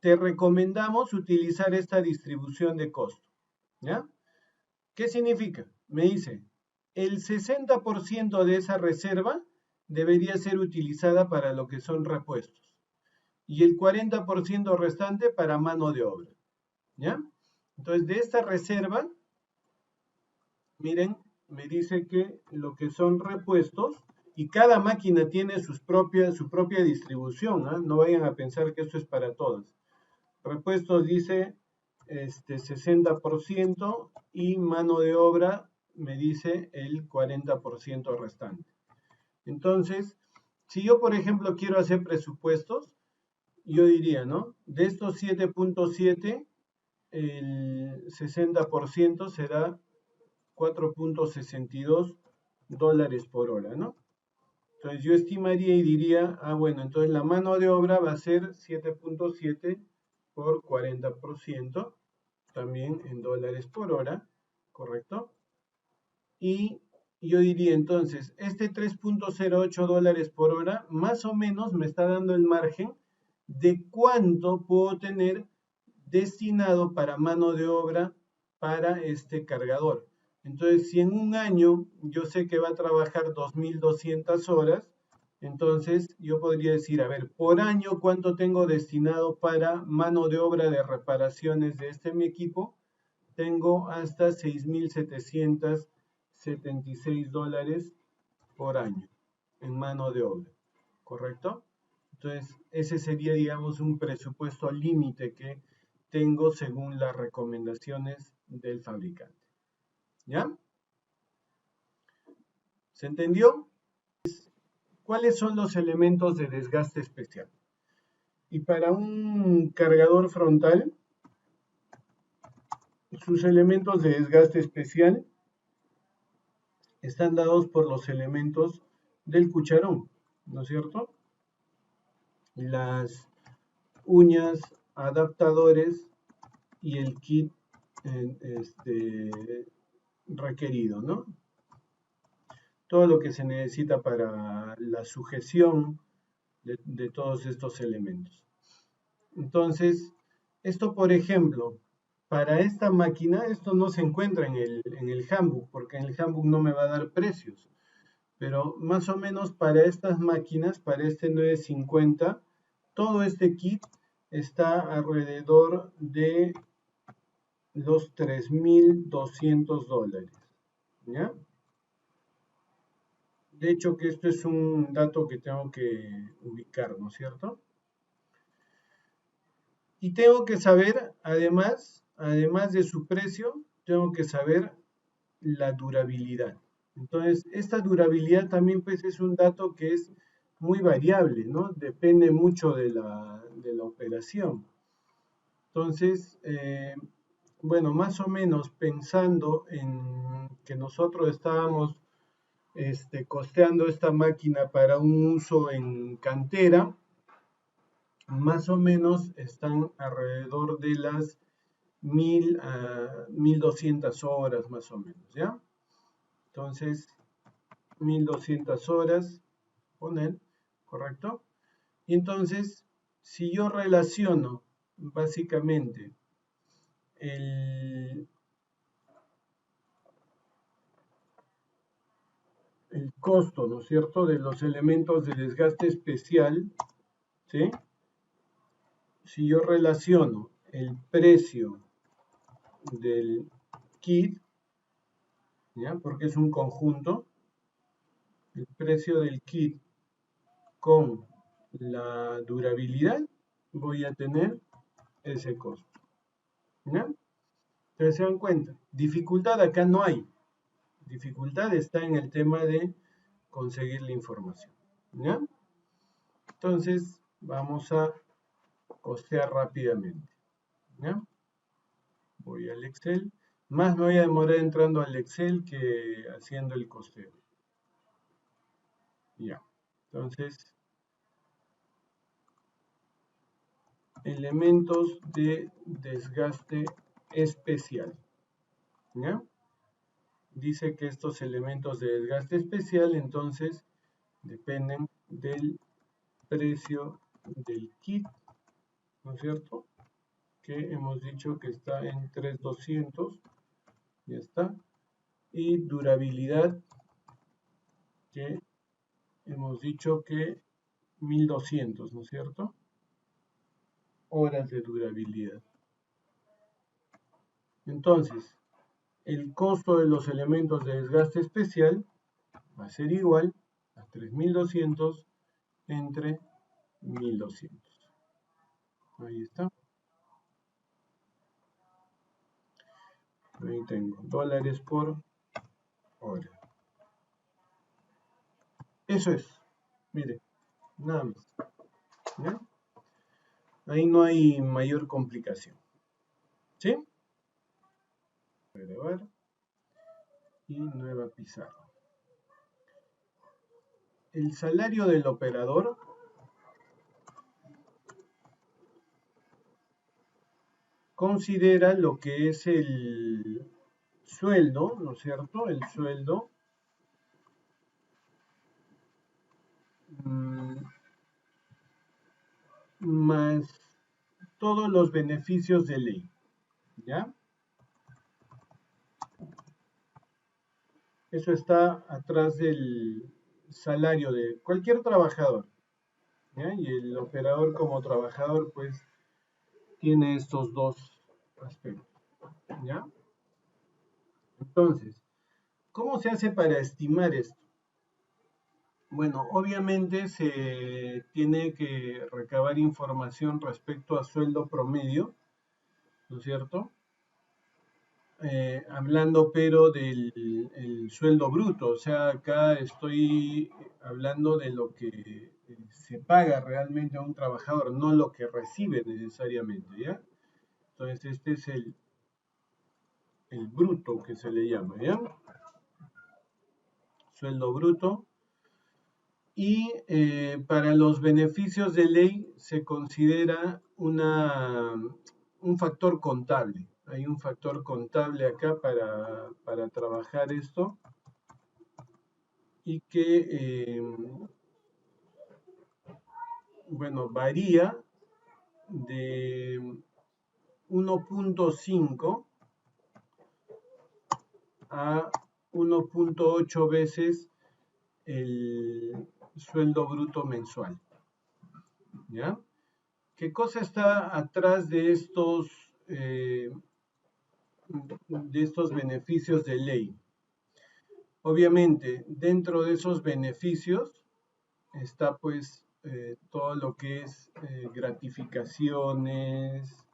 A: te recomendamos utilizar esta distribución de costo. ¿Ya? ¿Qué significa? Me dice, el 60% de esa reserva debería ser utilizada para lo que son repuestos y el 40% restante para mano de obra. ¿Ya? Entonces, de esta reserva, miren, me dice que lo que son repuestos, y cada máquina tiene su propia distribución, ¿eh? No vayan a pensar que esto es para todas. Repuestos dice 60% y mano de obra me dice el 40% restante. Entonces, si yo, por ejemplo, quiero hacer presupuestos, yo diría, ¿no? De estos 7.7, el 60% será 4.62 dólares por hora, ¿no? Entonces yo estimaría y diría, bueno, entonces la mano de obra va a ser 7.7 por 40%, también en dólares por hora, ¿correcto? Y yo diría entonces, este 3.08 dólares por hora, más o menos me está dando el margen de cuánto puedo tener destinado para mano de obra para este cargador. Entonces, si en un año yo sé que va a trabajar 2.200 horas, entonces yo podría decir, a ver, por año cuánto tengo destinado para mano de obra de reparaciones de mi equipo. Tengo hasta 6.776 dólares por año en mano de obra, ¿correcto? Entonces, ese sería, digamos, un presupuesto límite que tengo según las recomendaciones del fabricante. ¿Ya? ¿Se entendió? ¿Cuáles son los elementos de desgaste especial? Y para un cargador frontal, sus elementos de desgaste especial están dados por los elementos del cucharón, ¿no es cierto? Las uñas, adaptadores y el kit requerido, ¿no? todo lo que se necesita para la sujeción de todos estos elementos. Entonces, esto por ejemplo, para esta máquina, esto no se encuentra en el handbook, porque en el handbook no me va a dar precios. Pero más o menos para estas máquinas, para este 950, todo este kit está alrededor de los $3,200. ¿Ya? De hecho que esto es un dato que tengo que ubicar, ¿no es cierto? Y tengo que saber, además de su precio, tengo que saber la durabilidad. Entonces, esta durabilidad también pues es un dato que es muy variable, ¿no? Depende mucho de la operación. Entonces, bueno, más o menos pensando en que nosotros estábamos costeando esta máquina para un uso en cantera, más o menos están alrededor de las 1000 a 1200 horas más o menos, ¿ya? Entonces, 1200 horas, poner, ¿correcto? Y entonces, si yo relaciono básicamente el costo, ¿no es cierto?, de los elementos de desgaste especial, ¿sí? Si yo relaciono el precio del kit, ¿ya? Porque es un conjunto, el precio del kit con la durabilidad, voy a tener ese costo, ¿ya? Entonces se dan cuenta, dificultad acá no hay, dificultad está en el tema de conseguir la información, ¿ya? Entonces vamos a costear rápidamente, ¿ya? Voy al Excel, más me voy a demorar entrando al Excel que haciendo el costeo, ya. Entonces, elementos de desgaste especial, ¿ya? Dice que estos elementos de desgaste especial entonces dependen del precio del kit, ¿no es cierto? Que hemos dicho que está en 3,200, ya está. Y durabilidad, que hemos dicho que 1200, ¿no es cierto? Horas de durabilidad. Entonces, el costo de los elementos de desgaste especial va a ser igual a 3200 entre 1200. Ahí está. Ahí tengo dólares por hora. Eso es. Mire, nada más. ¿Ya? Ahí no hay mayor complicación. ¿Sí? Voy a grabar. Y nueva pizarra. El salario del operador considera lo que es el sueldo, ¿no es cierto? El sueldo más todos los beneficios de ley, ¿ya? Eso está atrás del salario de cualquier trabajador, ¿ya? Y el operador como trabajador, pues, tiene estos dos aspectos, ¿ya? Entonces, ¿cómo se hace para estimar esto? Bueno, obviamente se tiene que recabar información respecto a sueldo promedio, ¿no es cierto? Hablando pero del el sueldo bruto, o sea, acá estoy hablando de lo que se paga realmente a un trabajador, no lo que recibe necesariamente, ¿ya? Entonces este es el bruto que se le llama, ¿ya? Sueldo bruto. Y para los beneficios de ley se considera un factor contable. Hay un factor contable acá para trabajar esto. y que, bueno, varía de 1.5 a 1.8 veces el sueldo bruto mensual. ¿Ya? ¿Qué cosa está atrás de estos beneficios de ley? Obviamente, dentro de esos beneficios está pues todo lo que es gratificaciones,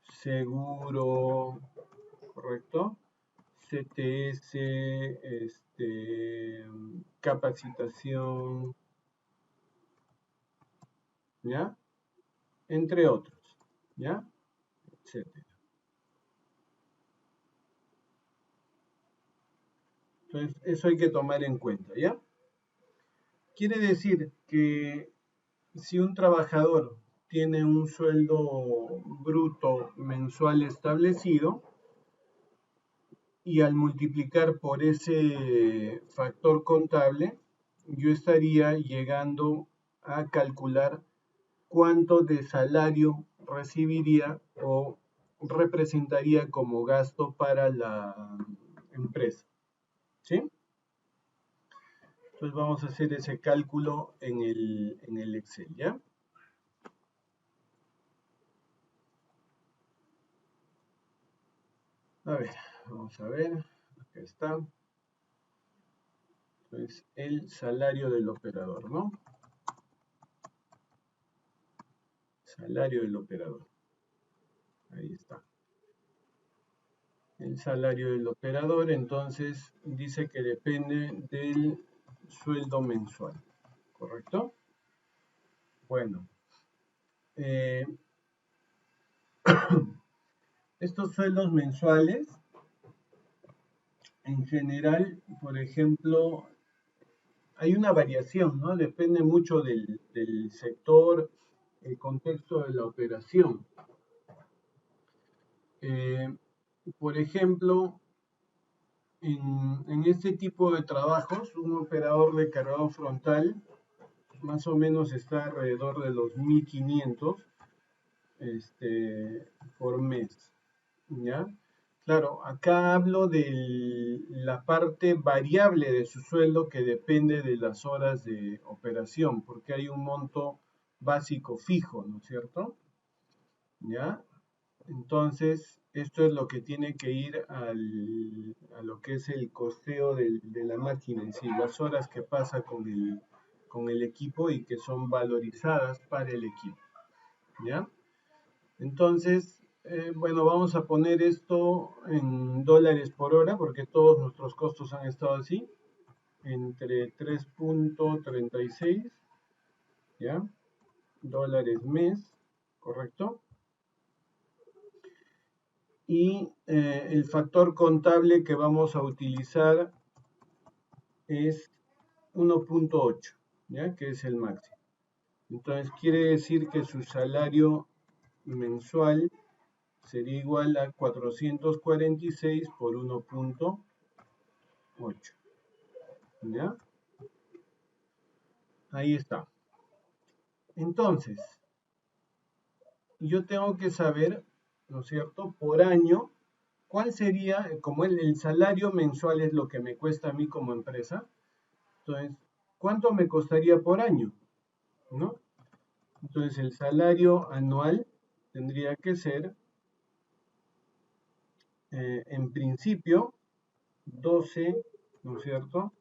A: seguro, ¿correcto? CTS, capacitación, ¿ya? Entre otros, ¿ya? Etcétera. Entonces, eso hay que tomar en cuenta, ¿ya? Quiere decir que si un trabajador tiene un sueldo bruto mensual establecido y al multiplicar por ese factor contable, yo estaría llegando a calcular cuánto de salario recibiría o representaría como gasto para la empresa. ¿Sí? Entonces vamos a hacer ese cálculo en el Excel, ¿ya? A ver, vamos a ver. Acá está. Entonces, el salario del operador, ¿no? Salario del operador. Ahí está. El salario del operador, entonces, dice que depende del sueldo mensual, ¿correcto? Bueno, eh, estos sueldos mensuales, en general, por ejemplo, hay una variación, ¿no? Depende mucho del sector, el contexto de la operación. Eh, por ejemplo, en este tipo de trabajos, un operador de cargado frontal más o menos está alrededor de los 1.500 por mes, ¿ya? Claro, acá hablo de la parte variable de su sueldo que depende de las horas de operación, porque hay un monto básico fijo, ¿no es cierto? ¿Ya? Entonces, esto es lo que tiene que ir a lo que es el costeo de la máquina en sí, las horas que pasa con el equipo y que son valorizadas para el equipo, ¿ya? Entonces, bueno, vamos a poner esto en dólares por hora porque todos nuestros costos han estado así, entre 3.36, ¿ya? Dólares mes, ¿correcto? Y el factor contable que vamos a utilizar es 1.8, ¿ya? Que es el máximo. Entonces quiere decir que su salario mensual sería igual a 446 por 1.8, ¿ya? Ahí está. Entonces, yo tengo que saber, ¿no es cierto?, por año, cuál sería, como el salario mensual es lo que me cuesta a mí como empresa, entonces, ¿cuánto me costaría por año? ¿No? Entonces, el salario anual tendría que ser, en principio, 12, ¿no es cierto?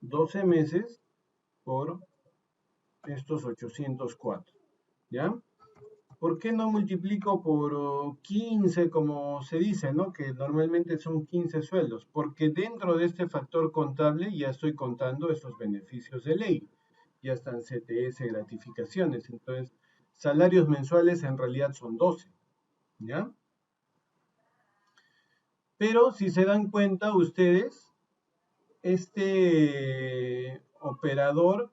A: 12 meses por estos 804, ¿ya? ¿Por qué no multiplico por 15, como se dice, ¿no? Que normalmente son 15 sueldos? Porque dentro de este factor contable ya estoy contando esos beneficios de ley. Ya están CTS, gratificaciones. Entonces, salarios mensuales en realidad son 12, ¿ya? Pero si se dan cuenta ustedes, este operador,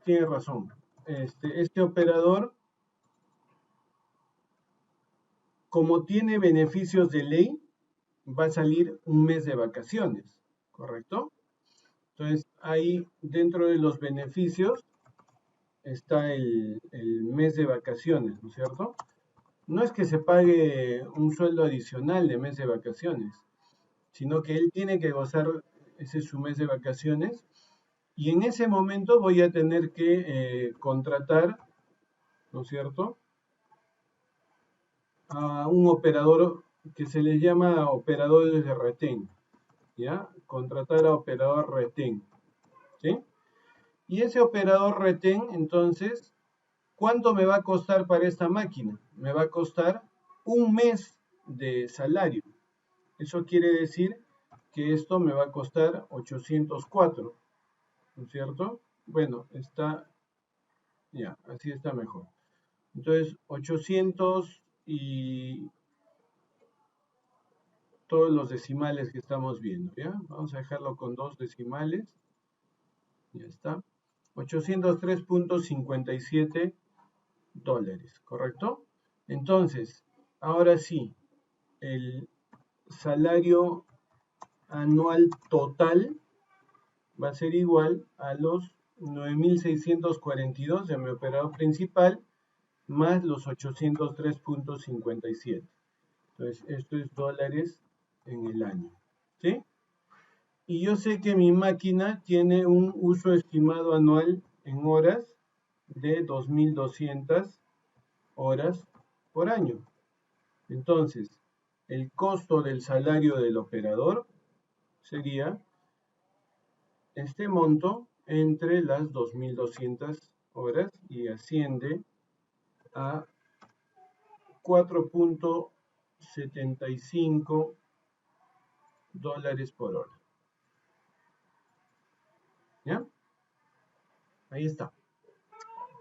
A: tiene razón. Este operador, como tiene beneficios de ley, va a salir un mes de vacaciones, ¿correcto? Entonces, ahí dentro de los beneficios está el mes de vacaciones, ¿no es cierto? No es que se pague un sueldo adicional de mes de vacaciones, sino que él tiene que gozar, ese es su mes de vacaciones, y en ese momento voy a tener que contratar, ¿no es cierto?, a un operador que se les llama operadores de retén, ¿ya? Contratar a operador retén, ¿sí? Y ese operador retén, entonces, ¿cuánto me va a costar para esta máquina? Me va a costar un mes de salario. Eso quiere decir que esto me va a costar 804, ¿no es cierto? Bueno, está, ya, así está mejor. Entonces, 800 y todos los decimales que estamos viendo, ¿ya? Vamos a dejarlo con 2 decimales. Ya está. 803.57 dólares, ¿correcto? Entonces, ahora sí, el salario anual total va a ser igual a los 9.642 de mi operador principal más los 803.57. Entonces, esto es dólares en el año, ¿sí? Y yo sé que mi máquina tiene un uso estimado anual en horas de 2.200 horas por año. Entonces, el costo del salario del operador sería este monto entre las 2.200 horas y asciende a 4.75 dólares por hora. ¿Ya? Ahí está.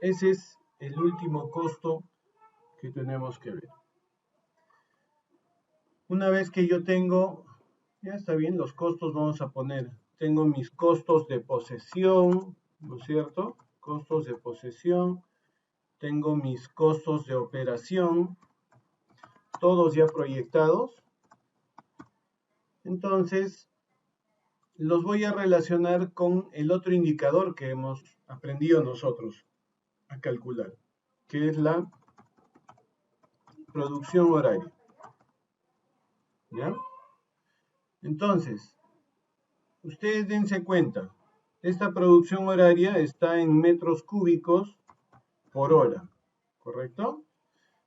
A: Ese es el último costo que tenemos que ver. Una vez que yo tengo, ya está bien, los costos vamos a poner, tengo mis costos de posesión, ¿no es cierto? Costos de posesión, tengo mis costos de operación, todos ya proyectados. Entonces, los voy a relacionar con el otro indicador que hemos aprendido nosotros a calcular, que es la producción horaria. ¿Ya? Entonces, ustedes dense cuenta, esta producción horaria está en metros cúbicos por hora, ¿correcto?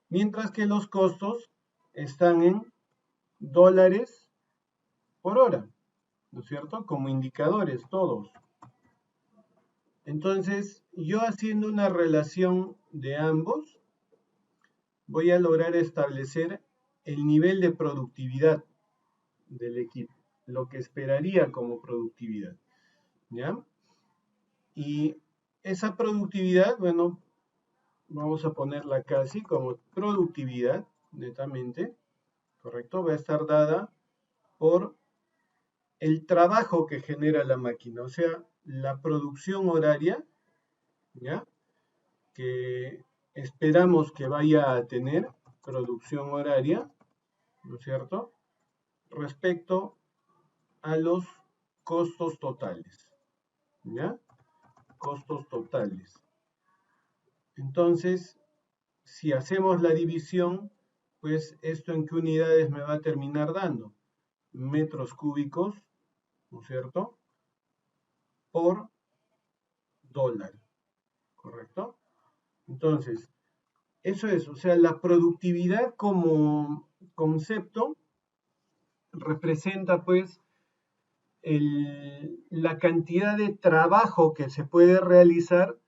A: Mientras que los costos están en dólares por hora, ¿no es cierto? Como indicadores todos. Entonces, yo haciendo una relación de ambos, voy a lograr establecer el nivel de productividad del equipo, lo que esperaría como productividad, ¿ya? Y esa productividad, bueno, vamos a ponerla casi como productividad, netamente, ¿correcto? Va a estar dada por el trabajo que genera la máquina, o sea, la producción horaria, ¿ya? Que esperamos que vaya a tener producción horaria, ¿no es cierto? Respecto a los costos totales, ¿ya? Costos totales. Entonces, si hacemos la división, pues esto en qué unidades me va a terminar dando. Metros cúbicos, ¿no es cierto? Por dólar, ¿correcto? Entonces, eso es, o sea, la productividad como concepto representa pues la cantidad de trabajo que se puede realizar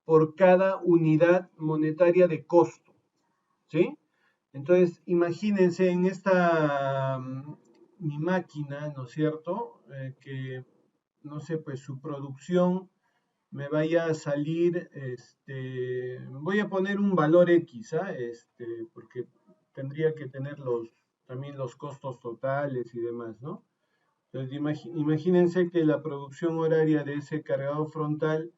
A: por cada unidad monetaria de costo, ¿sí? Entonces, imagínense en esta, mi máquina, ¿no es cierto? Que, no sé, pues su producción me vaya a salir, voy a poner un valor X, ¿ah? Porque tendría que tener también los costos totales y demás, ¿no? Entonces, imagínense que la producción horaria de ese cargador frontal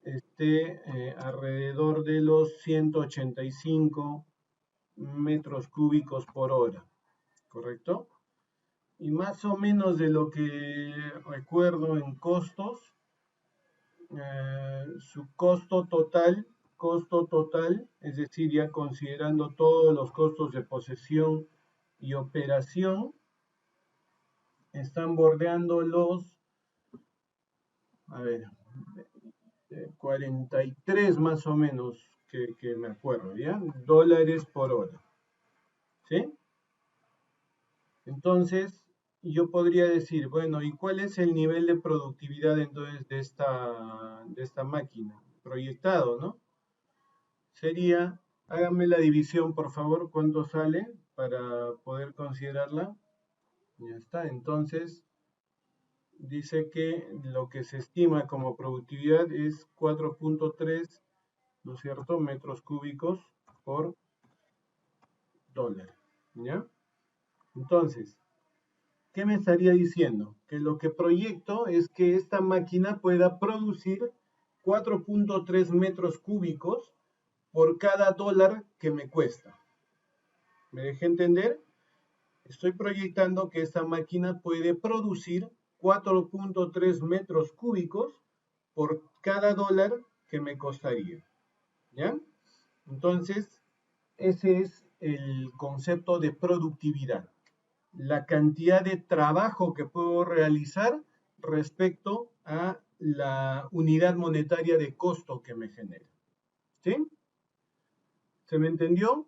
A: esté alrededor de los 185 metros cúbicos por hora, ¿correcto? Y más o menos de lo que recuerdo en costos, su costo total, es decir, ya considerando todos los costos de posesión y operación, están bordeando los, a ver, 43 más o menos que me acuerdo, ¿ya? Dólares por hora, ¿sí? Entonces, yo podría decir, bueno, ¿y cuál es el nivel de productividad entonces de esta máquina? Proyectado, ¿no? Sería, hágame la división, por favor, ¿cuánto sale para poder considerarla? Ya está, entonces dice que lo que se estima como productividad es 4.3, ¿no es cierto?, metros cúbicos por dólar, ¿ya? Entonces, ¿qué me estaría diciendo? Que lo que proyecto es que esta máquina pueda producir 4.3 metros cúbicos por cada dólar que me cuesta. ¿Me dejé entender? Estoy proyectando que esta máquina puede producir 4.3 metros cúbicos por cada dólar que me costaría. ¿Ya? Entonces, ese es el concepto de productividad. La cantidad de trabajo que puedo realizar respecto a la unidad monetaria de costo que me genera. ¿Sí? ¿Se me entendió?